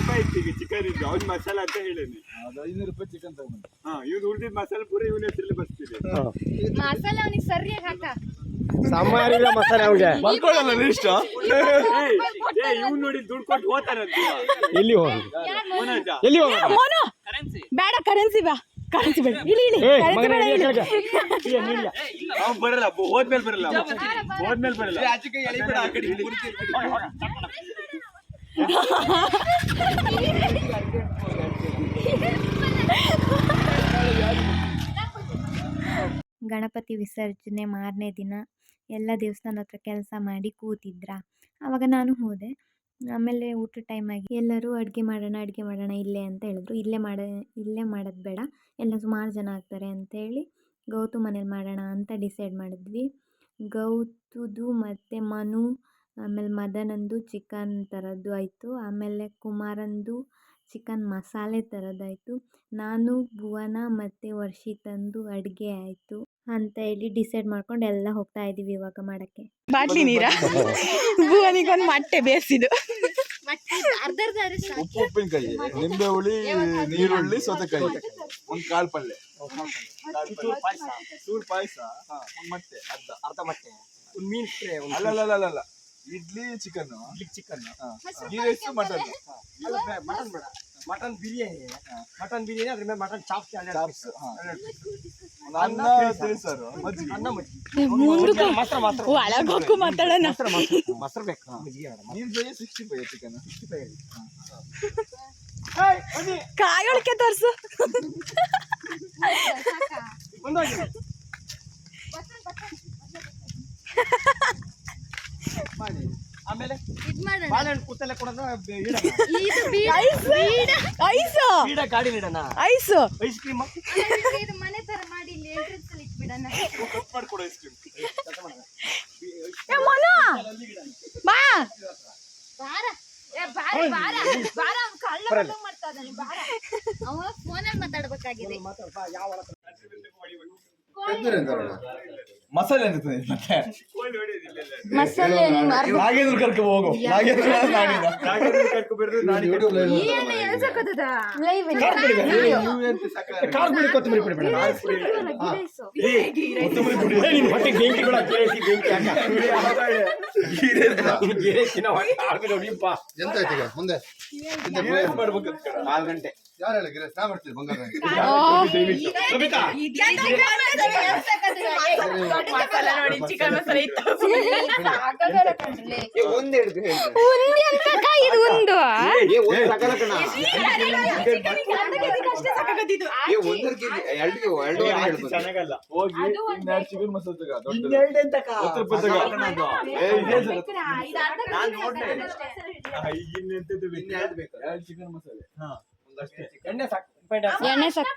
ರೂಪಾಯಿ ಇತ್ತು ಈಗ ಚಿಕನ್ ಇದ್ದು ಅವ್ನು ಮಸಾಲ ಅಂತ ಹೇಳೇನೆ. ಅದು 500 ರೂಪಾಯಿ ಚಿಕನ್ ತಗೊಂಡು. ಇವ್ನು ಉಳಿದಿದ್ದ ಮಸಾಲೆ ಪೂರ ಇವನ ಹೆಸರಲ್ಲಿ ಬರ್ತಿದೆ. ಮಸಾಲೆ ಅವನಿಗೆ ಸರಿಯಾಗಿ ಹಾಕ. ಸಾಮಾನ್ಯ ಮಸಾಲೆ ಅವ್ಗೆ ಬರ್ಕೊಳ್ಳಲ್ಲ ಇಷ್ಟ. ಇವ್ನು ನೋಡಿ ದುಡ್ಡು ಕೊಟ್ಟು ಹೋಗ್ತಾರಂತ. ಎಲ್ಲಿ ಹೋಗಿ ಎಲ್ಲಿ ಹೋಗ ಬೇಡ ಕರೆನ್ಸಿ ಬಾ ಕರೆನ್ಸಿ ಬೇಡ ಇಲ್ಲಿ ಇಲ್ಲಿ ಅವ್ನು ಬರಲ್ಲ ಹೋದ್ಮೇಲೆ ಬರಲ್ಲ ಹೋದ್ಮೇಲೆ ಬರಲ್ಲ. ಗಣಪತಿ ವಿಸರ್ಜನೆ ಮಾರನೇ ದಿನ ಎಲ್ಲ ದೇವಸ್ಥಾನದ ಹತ್ರ ಕೆಲಸ ಮಾಡಿ ಕೂತಿದ್ರ. ಆವಾಗ ನಾನು ಹೋದೆ. ಆಮೇಲೆ ಊಟ ಟೈಮಾಗಿ ಎಲ್ಲರೂ ಅಡುಗೆ ಮಾಡೋಣ ಇಲ್ಲೇ ಅಂತ ಹೇಳಿದ್ರು. ಇಲ್ಲೇ ಮಾಡೋದು ಬೇಡ, ಎಲ್ಲ ಸುಮಾರು ಜನ ಆಗ್ತಾರೆ ಅಂತೇಳಿ ಗೌತು ಮನೇಲಿ ಮಾಡೋಣ ಅಂತ ಡಿಸೈಡ್ ಮಾಡಿದ್ವಿ. ಗೌತುದು ಮತ್ತು ಮನು ಆಮೇಲೆ ಮದನಂದು ಚಿಕನ್ ಥರದ್ದು ಆಯಿತು. ಆಮೇಲೆ ಕುಮಾರಂದು ಚಿಕನ್ ಮಸಾಲೆ ಥರದ್ದಾಯಿತು. ನಾನು ಭುವನ ಮತ್ತು ವರ್ಷಿತಂದು ಅಡುಗೆ ಆಯಿತು ಅಂತ ಹೇಳಿ ಡಿಸೈಡ್ ಮಾಡ್ಕೊಂಡು ಎಲ್ಲ ಹೋಗ್ತಾ ಇದ್ದೀವಿ ಇವಾಗ ಮಾಡೋಕ್ಕೆ. ಬಾಟ್ಲಿ ನೀರ ಭುವನಿಗೊಂದು ಮೊಟ್ಟೆ ಬೇಯಿಸಿದ್ದು, ಉಪ್ಪು ಉಪ್ಪಿನಕಾಯಿ, ನಿಂಬೆ ಹುಳಿ, ನೀರುಳ್ಳಿ, ಸೌತೆಕಾಯಿ, ಒಂದು ಕಾಳು ಪಲ್ಯ, ಚೂರು ಪಾಯಸ, ಒಂದು ಮೊಟ್ಟೆ ಅರ್ಧ ಮೊಟ್ಟೆ, ಒಂದು ಮೀನ್ ಫ್ರೈ. ಅಲ್ಲ idli chicken ghee rice mutton ಬೇಡ, ಮಟನ್ ಬಿರಿಯಾನಿ ಅದ್ರ ಮೇಲೆ ಮಟನ್ ಚಾಪ್ಸ್ ಅನ್ನ ಸಾರು ಮಜ್ಜಿಗೆ ಒಳಗೋಕು ಮಾತಾಡೋಣ. ಮೊಸರು ಬೇಕು. ನೀನ್ ಬೈ 65 ಚಿಕನ್ 65 ಕಾಯೊಳಕ್ಕೆ ತೋರ್ಸು. ಆಮೇಲೆ ಬಾಳೆಹಣ್ಣು ಕೂತಲ್ಲೇ ಕೊಡೋಣ, ಗಾಡಿ ಇಡೋಣ, ಐಸ್ ಕ್ರೀಮ್ ಮನೆ ತರ ಮಾಡಿ ಇಟ್ಬಿಡೋಣ. ಮಾಡ್ಕೊಡು ಐಸ್ ಕ್ರೀಮ್. ಫೋನಲ್ಲಿ ಮಾತಾಡ್ಬೇಕಾಗಿದೆ. ಮಸಾಲೆ ಮತ್ತೆ ಮಸಾಲೆ ನಾಗೇಂದ್ರ ಕರ್ಕೊ ಹೋಗು. ಕೊತ್ತಂಬರಿ ಪುಡಿ ಎಂತ ಮುಂದೆ 4 ಗಂಟೆ ಯಾರು ಹೇಳಿದ್ರೆ ನಾ ಬರ್ತೀವಿ ಬಂಗಾರ. ಚಿಕನ್ ಮಸಾಲೆ ಇತ್ತು. ಚೆನ್ನಾಗಲ್ಲ ಹೋಗಿ ಚಿಕನ್ ಮಸಾಲೆ ಚಿಕನ್ ಮಸಾಲೆ ಎಣ್ಣೆ ಸಾಕು. ಎಣ್ಣೆ ಸಾಕು.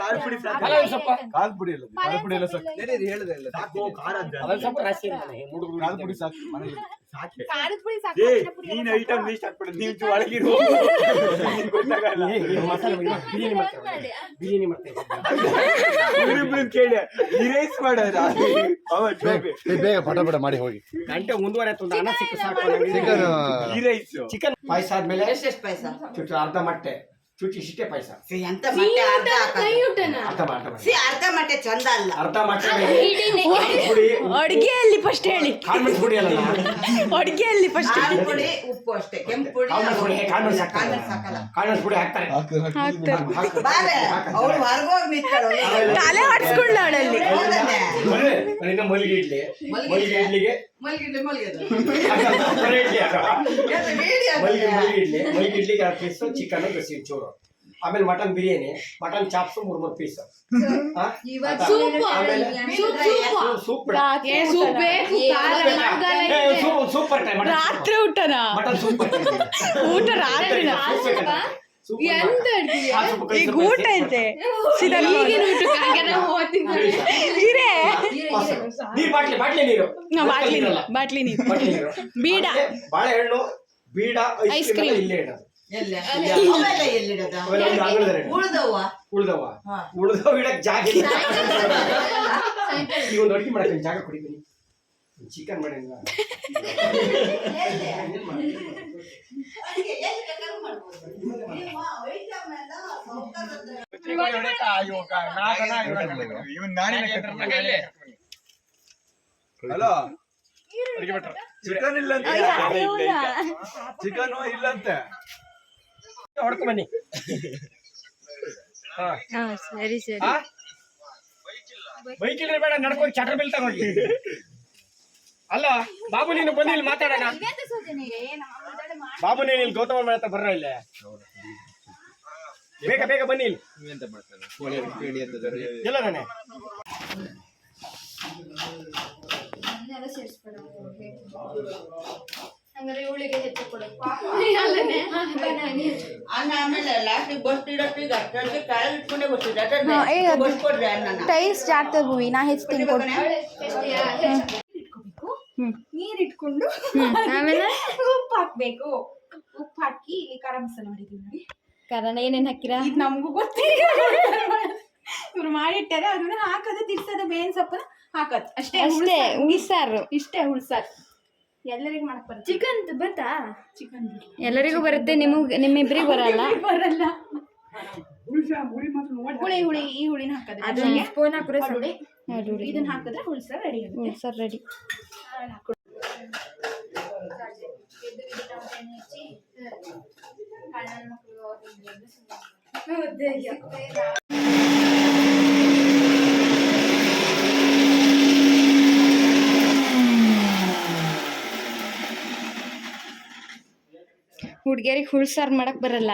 ಖಾರ ಪುಡಿ ಎಲ್ಲ ಸಾಕು. ನೀನ್ ಐಟಮ್ ಲಿಸ್ಟ್ ಹಾಕ್ಬಿಡೋದು, ನೀವು ಒಳಗಿರೋ ಬಿರಿಯಾನಿ ಮಾಡ್ತೇವೆ ಕೇಳಿ ರೈಸ್ ಮಾಡೋದ ಬೇಗ ಪಟ ಮಾಡಿ ಹೋಗಿ. ಗಂಟೆ ಮುಂದುವರೆ ಅನ್ನ ಸಿಕ್ಕ ಸಾಕು. ಈ ರೈಸ್ ಚಿಕನ್ ಪಾಯಸ ಆದ್ಮೇಲೆ ಪಾಯಸ ಅರ್ಧ ಮೊಟ್ಟೆ ಚುಚ್ಚಿ ಇಷ್ಟೇ ಪಾಯಸ. ಎಂತ ಮೊಟ್ಟೆ ಅರ್ಧ ಮೊಟ್ಟೆ ಚಂದ ಅಲ್ಲ. ಅರ್ಧ ಮೊಟ್ಟೆ ಅಡುಗೆಯಲ್ಲಿ ಫಸ್ಟ್ ಹೇಳಿ. ಕಾಳ್ಮೆಣಸು ಪುಡಿ ಅಲ್ಲ, ಅಡುಗೆಯಲ್ಲಿ ಫಸ್ಟ್ ಪುಡಿ ಉಪ್ಪು ಅಷ್ಟೇ. ಕೆಂಪು ಪುಡಿ ಕಾಳ್ಮೆಣಸು ಸಾಕಲ್ಲ. ಕಾಳ್ಮೆಣಸು ಪುಡಿ ಹಾಕ್ತಾರೆ. ಅವಳು ಹೊರಗೋಗಿ ನಿಂತಳು. ತಲೆ ಹೊಡ್ಸ್ಕೊಳ್ಳ ಅವಳಲ್ಲಿ. ಮಲ್ಲಿಗೆ ಇಡ್ಲಿ, ಮಲ್ಲಿಗೆ ಇಡ್ಲಿಗೆ ಮಲ್ಗಿಡ್ಲಿ ಮಲ್ಲಿಗೆ ಇಡ್ಲಿಗೆ 2 ಪೀಸ್ ಚಿಕನ್ ಚೂರು. ಆಮೇಲೆ mutton biryani, mutton chops 3 piece. Supper time ರಾತ್ರಿ ಊಟನಾ? ಮಟನ್ ಸೂಪರ್ ಊಟ ರಾತ್ರಿನ? ಈಗ ಊಟ ಐತೆ ಬಾಟ್ಲಿ ನೀರು, ಬೀಡ, ಬಾಳೆಹಣ್ಣು, ಬೀಡ, ಐಸ್ ಕ್ರೀಮ್ ಇಲ್ಲೇ ಇಡೋದು. ಉಳ್ದವ ಇಡಕ್ ಜಾಗ ಇಲ್ಲ. ಈಗ ಒಂದು ಅಡುಗೆ ಮಾಡಕ್ಕೆ ಜಾಗ ಕೊಡಿದ್ದೀನಿ. ಚಿಕನ್ ಮಾಡಿಲ್ಲ ಹಲೋ ಚಿಕನ್ ಇಲ್ಲಂತೆ ಚಿಕನ್ ಇಲ್ಲಂತೆ ಹೊಡ್ಕೊಂಡ್ ಬನ್ನಿ ಸರಿ ಸರಿ ಬೈಕ್ ಇಲ್ಲದೆ ಬೇಡ ನಡ್ಕೊಂಡು ಚಟರ್ ಬಿಲ್ ತಗೊಂಡಿ ಅಲ್ಲ ಬಾಬು ನೀನು ಬನ್ನಿ ಇಲ್ಲಿ ಮಾತಾಡೋಣ ಬಾಬು ನೀನು ಇಲ್ಲಿ ಗೌತಮ ಮನೆ ಹತ್ರ ಬರ್ರ ಇಲ್ಲೇ ಬೇಗ ಬೇಗ ಬನ್ನಿ ಇಲ್ಲಿ ಎಲ್ಲ ನಾನೇ ಆಮೇಲೆ ಲಾಸ್ಟಿಗೆ ಬಸ್ ಇಡೋತ್ತಿಗೆ ಅಷ್ಟೊತ್ತಿಗೆ ಕೆಳಗೆ ಇಟ್ಕೊಂಡೇ ಬರ್ತಿದ್ದೆ ಬಸ್ ಕೊಡ್ರಿ ಅನ್ನ ಟೇಸ್ಟ್ ಜಾಸ್ತಿ ಭೂಮಿ ನಾ ಹೆಚ್ಚು ತಿನ್ಕೊಡು ನೀರ್ ಇಟ್ಕೊಂಡು ಆಮೇಲೆ ಉಪ್ಪು ಹಾಕ್ಬೇಕು ಉಪ್ಪು ಹಾಕಿ ಇಲ್ಲಿ ಖಾರ ಮಸಾಲೆ ಮಾಡಿದೀವಿ ನೋಡಿ ಕಾರಣ ಏನೇನ್ ಹಾಕಿರಾ ಇದು ನಮಗೂ ಗೊತ್ತಿಲ್ಲ ಇವ್ರು ಮಾಡಿಟ್ಟಾರೆ ಅದನ್ನ ಹಾಕೋದು ತಿರ್ಸೋದು ಬೇವಿನ ಸೊಪ್ಪನ್ನ ಹಾಕೋದು ಅಷ್ಟೇ ಅಷ್ಟೇ ಉಳಿಸಾರು ಇಷ್ಟೇ ಹುಳ್ಸಾರು ಎಲ್ಲರಿಗೂ ಮಾಡಕ್ ಬರುತ್ತೆ ಚಿಕನ್ ಬಂತಾ ಚಿಕನ್ ಎಲ್ಲರಿಗೂ ಬರುತ್ತೆ ನಿಮ್ಮಿಬ್ರಿಗೆ ಬರಲ್ಲ ಬರಲ್ಲ ಹುಳಿ ಹುಳಿ ಈ ಹುಳಿನ ಹಾಕೋದು ಅದನ್ನ ಸ್ಪೂನ್ ಹಾಕ್ರೆ ಹುಳಿ ಇದನ್ನ ಹಾಕಿದ್ರೆ ಹುಳ್ಸಾರು ರೆಡಿ ಆಗುತ್ತೆ ಸರ್ ರೆಡಿ ಹುಡ್ಗಿಯರಿಗೆ ಹುಳ್ಸಾರು ಮಾಡಕ್ ಬರಲ್ಲ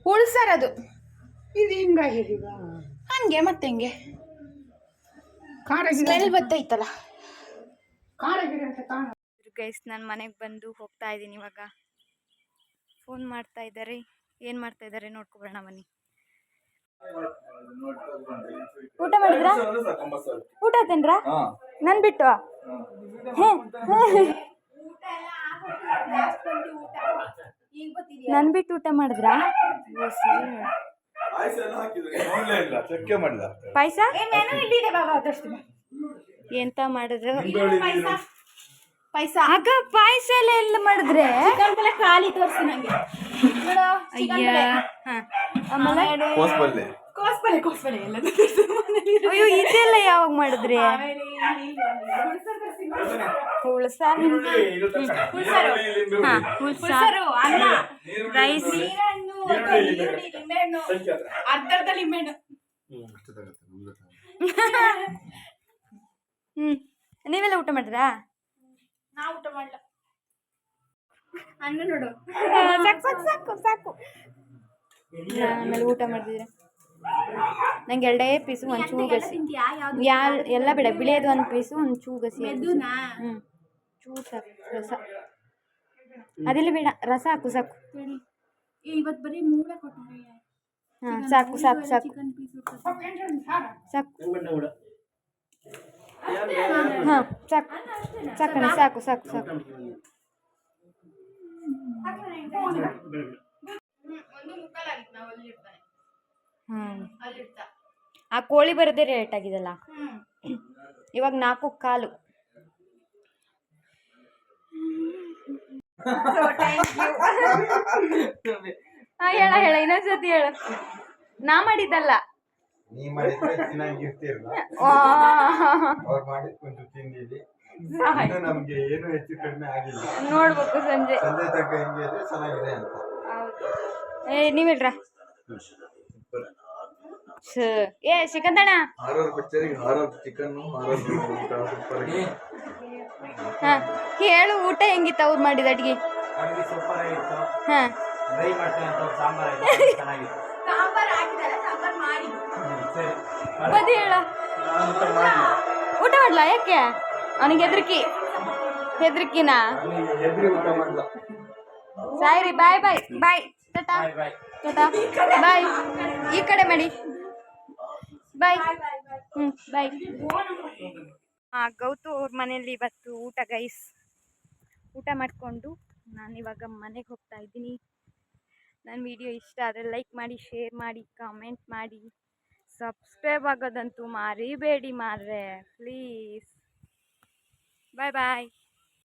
ಹುಳ್ಸಾರು ಅದು ಇದು ಹಿಂಗಾಗಿದೀವ ಹಂಗೆ ಮತ್ತೆ ಹೆಂಗೆ ಸ್ಮೆಲ್ ಬರ್ತೈತಲ್ಲ ಗೈಸ್ ನಾನು ಮನೆಗೆ ಬಂದು ಹೋಗ್ತಾ ಇದ್ದೀನಿ ಇವಾಗ ಫೋನ್ ಮಾಡ್ತಾ ಇದ್ದಾರೆ ಏನು ಮಾಡ್ತಾ ಇದ್ದಾರೆ ನೋಡ್ಕೊಬರೋಣ ಬನ್ನಿ ಊಟ ಮಾಡಿದ್ರಾ ಊಟ ತಿನ್ರಾ ನನ್ ಬಿಟ್ಟು ನನ್ ಬಿಟ್ಟು ಊಟ ಮಾಡಿದ್ರಾ ಪಾಯಸ ಎಂತ ಮಾಡಿದ್ರು ಪಾಯಸ ಆಗ ಪಾಯಸ ಎಲ್ಲ ಮಾಡಿದ್ರೆ ಖಾಲಿ ತೋರಿಸಿ ನಂಗೆ ಆಮೇಲೆ ಕೋಸ್ಪಲ್ಲೆ ಎಲ್ಲ ಅಯ್ಯೋ ಇದೆಲ್ಲ ಯಾವಾಗ ಮಾಡಿದ್ರಿ ಹುಳ್ಸಾರು ಹುಳ್ಸಾರು ಅನ್ನ ರೈಸ್ ಅರ್ಧ ಲಿಂಬೆಹಣ್ಣು ನೀವೆಲ್ಲ ಊಟ ಮಾಡಿದ್ರಾ ನಾ ಊಟ ಮಾಡಲ್ಲ ಅನ್ನ ನೋಡು ಸಾಕು ಸಾಕು ಸಾಕು ಆಮೇಲೆ ಊಟ ಮಾಡಿದ್ರೆ ನಂಗೆ 2 ಪೀಸು ಒಂದು ಚೂ ಗಸಿ ಎಲ್ಲ ಬೇಡ ಬಿಳಿಯೋದು 1 ಪೀಸು ಒಂದು ಚೂ ಗಸಿ ಚೂ ಸಾಕು ರಸ ಅದೆಲ್ಲ ಬೇಡ ರಸ ಹಾಕು ಸಾಕು ಇವತ್ತು ಬರೀ ಮೂಳೆ ಕೊಟ್ಟರೆ ಹಾಂ ಸಾಕು ಸಾಕು ಸಾಕು ಸಾಕು ಹಾಂ ಸಾಕು ಸಾಕಣೆ ಸಾಕು ಸಾಕು ಸಾಕು ಹಾಂ ಆ ಕೋಳಿ ಬರೋದೇ ರೇಟ್ ಆಗಿದಲ್ಲ ಇವಾಗ 4 ಕಾಲು ಹೇಳ ಇನ್ನೊಂದ್ಸತಿ ಹೇಳು ನಾ ಮಾಡಿದ್ದಲ್ಲ ನೀ ಮಾಡಿದ್ರೆ ಚೆನ್ನಾಗಿರ್ತಿರಲ್ಲ ಅವ್ರು ಮಾಡಿದ್ ಕೊಂಚ ತಿಂದಿದ್ದಿ ನಮ್ಗೆ ಏನು ಹೆಚ್ಚು ಕಡಿಮೆ ಆಗಿಲ್ಲ ನೋಡ್ಬೇಕು ಸಂಜೆ ತನಕ ಹಿಂಗೆ ಇದ್ರೆ ಚೆನ್ನಾಗಿದೆ ಅಂತ ನೀವ್ ಹೇಳ್ರ ಸಿಕಂದಣ್ಣ ಹಾರರ್ ಪಿಕ್ಚರಿಗೆ ಹಾರರ್ ಚಿಕನ್ ಹಾರರ್ ಸೂಪರ್ ಹಾ ಹೇಳು ಊಟ ಹೆಂಗಿತ್ತು ಅವ್ರು ಮಾಡಿದ ಅಡ್ಗೆ ಸೂಪರ್ ಆಗಿತ್ತು ಹಾ ಡ್ರೈ ಮಾಡ್ತೀನಿ ಅಂತ ಸಾಂಬಾರ್ ಆಯ್ತು ಚೆನ್ನಾಗಿತ್ತು ಸಾಂಬಾರ್ ಹಾಕಿದ್ದಾರೆ ಸಾಂಬಾರ್ ಮಾಡಿ ಸರಿ ಬದಿ ಹೇಳ ಊಟ ಮಾಡ್ಲಾ ಯಾಕೆ ಅವನಿಗೆ ಹೆದರಿಕಿನಾ ಎದುರು ಊಟ ಮಾಡಲ್ಲ ಸಾಯ್ರಿ ಬಾಯ್ ಬಾಯ್ ಬಾಯ್ ಟಾಟಾ ಟಾಟಾ ಬಾಯ್ ಈ ಕಡೆ ಮಾಡಿ ಬಾಯ್ ಬಾಯ್. ಗೌತು ಅವ್ರ ಮನೇಲಿ ಇವತ್ತು ಊಟ ಗೈಸ್. ಊಟ ಮಾಡಿಕೊಂಡು ನಾನಿವಾಗ ಮನೆಗೆ ಹೋಗ್ತಾ ಇದ್ದೀನಿ. ನನ್ನ ವಿಡಿಯೋ ಇಷ್ಟ ಆದರೆ ಲೈಕ್ ಮಾಡಿ, ಶೇರ್ ಮಾಡಿ, ಕಾಮೆಂಟ್ ಮಾಡಿ, ಸಬ್ಸ್ಕ್ರೈಬ್ ಆಗೋದಂತೂ ಮರಿಬೇಡಿ ಮಾರ್ರೆ ಪ್ಲೀಸ್. ಬಾಯ್ ಬಾಯ್.